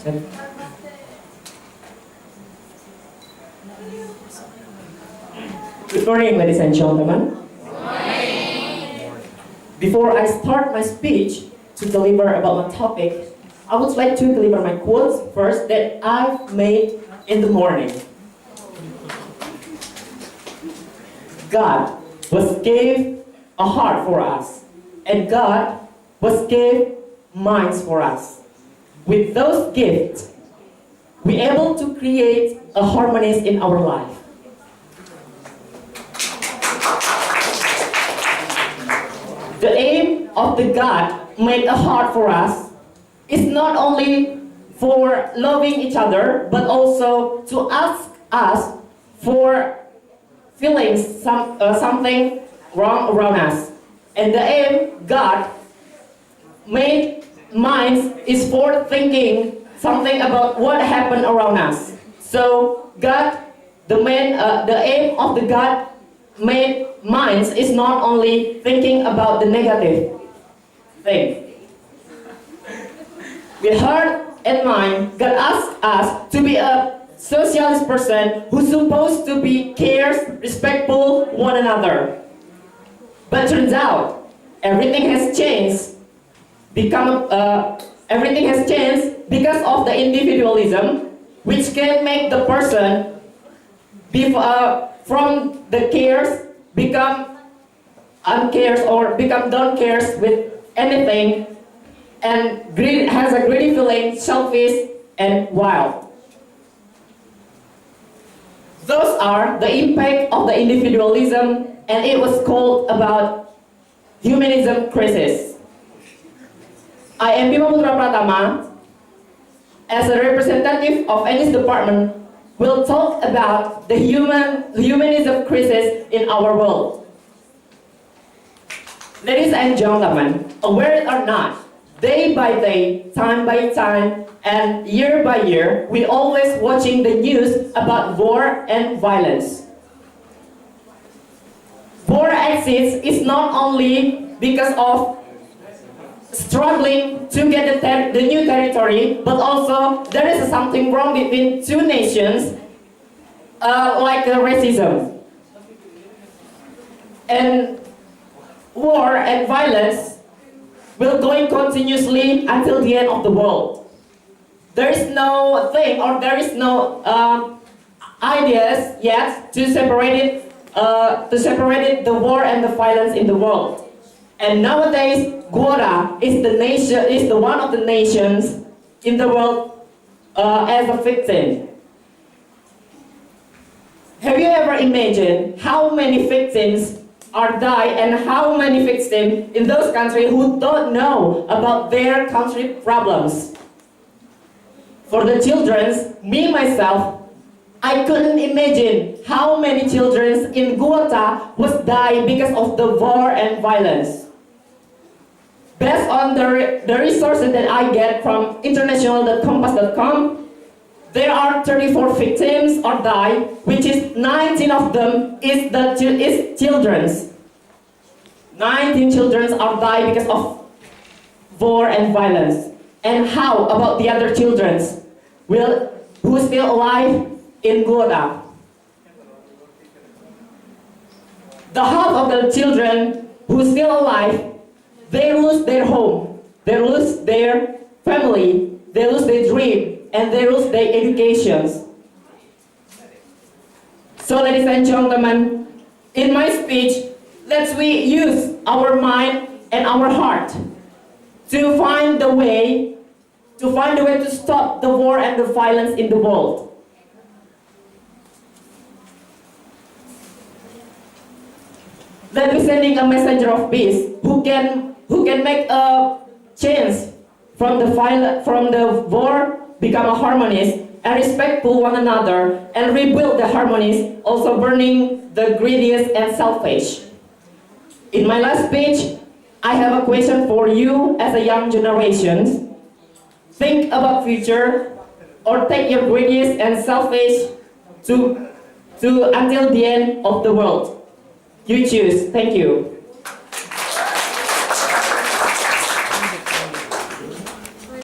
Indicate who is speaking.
Speaker 1: Good morning, ladies and gentlemen. Before I start my speech to deliver about my topic, I would like to deliver my quotes first that I've made in the morning. God was gave a heart for us, and God was gave minds for us. With those gifts, we able to create a harmony in our life. The aim of the God made a heart for us is not only for loving each other, but also to ask us for feeling something wrong around us. And the aim God made minds is for thinking something about what happened around us. So God, the aim of the God made minds is not only thinking about the negative thing. With heart and mind, God asked us to be a socialist person who's supposed to be cares, respectful one another. But turns out everything has changed. Everything has changed because of the individualism, which can make the person from the cares become uncares or become don't cares with anything, and has a greedy feeling, selfish and wild. Those are the impact of the individualism, and it was called about humanism crisis. I am Bima Putra Pratama. As a representative of any department, will talk about the humanism crisis in our world. Ladies and gentlemen, aware it or not, day by day, time by time, and year by year, we always watching the news about war and violence. War exists is not only because of struggling to get the new territory, but also there is something wrong between two nations, like racism. And war and violence will going continuously until the end of the world. There is no thing, or there is no ideas yet to separate the war and the violence in the world. And nowadays, Gora is one of the nations in the world as a victim. Have you ever imagined how many victims are died and how many victims in those countries who don't know about their country problems? For the children, me myself, I couldn't imagine how many children in Guata was died because of the war and violence. Based on the resources that I get from international.compass.com, there are 34 victims or died, which is 19 of them is children. 19 children are died because of war and violence. And how about the other children who are still alive in Goda? The half of the children who are still alive, they lose their home, they lose their family, they lose their dream, and they lose their educations. So ladies and gentlemen, in my speech, let's we use our mind and our heart to find the way to stop the war and the violence in the world. Let me sending a messenger of peace who can make a change from the war, become a harmonies and respectful one another and rebuild the harmonies, also burning the greediest and selfish. In my last speech, I have a question for you as a young generation. Think about future or take your greediest and selfish to until the end of the world. You choose. Thank you.